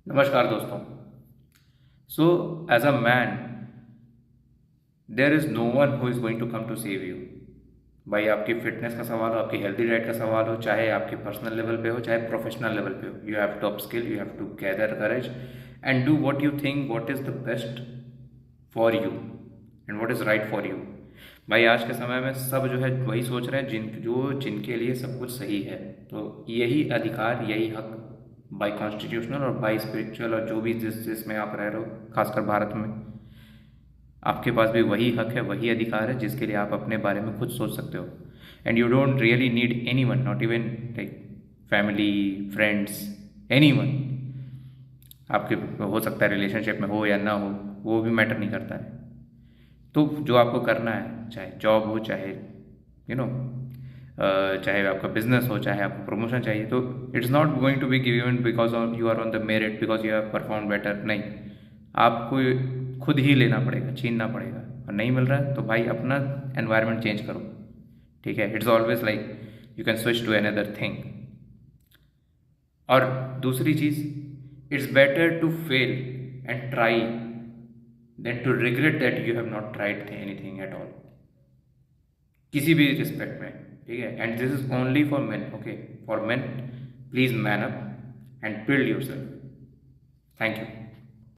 नमस्कार दोस्तों। So as a man there is no one who is going to come to save you. भाई आपकी fitness का सवाल हो, आपकी हेल्दी डाइट का सवाल हो, चाहे आपके पर्सनल लेवल पे हो, चाहे प्रोफेशनल लेवल पे हो, you have to skill, you have to gather courage and do what you think what is the best for you and what is right for you. भाई आज के समय में सब जो है वही सोच रहे हैं जिनके लिए सब कुछ सही है। तो यही अधिकार, यही हक बाय कॉन्स्टिट्यूशनल और बाय स्पिरिचुअल और जो भी जिसमें आप रह रहे हो, खासकर भारत में, आपके पास भी वही हक है, वही अधिकार है जिसके लिए आप अपने बारे में खुद सोच सकते हो। And you don't really need any one, not even like family, friends, any one. आपके हो सकता है रिलेशनशिप में हो या ना हो, वो भी मैटर नहीं करता है। तो जो आपको करना है, चाहे जॉब हो, चाहे यू नो चाहे आपका बिजनेस हो, चाहे आपको प्रमोशन चाहिए, तो it's not going to be given because you are on the merit, because you have perform better. नहीं, आपको खुद ही लेना पड़ेगा, छीनना पड़ेगा। और नहीं मिल रहा है तो भाई अपना एनवायरनमेंट चेंज करो। ठीक है, it's always like you can switch to another thing. और दूसरी चीज़, it's better to fail and try than to regret that you have not tried anything at all, किसी भी रिस्पेक्ट में। ठीक है, and this is only for men. Okay, for men, please man up and build yourself. Thank you.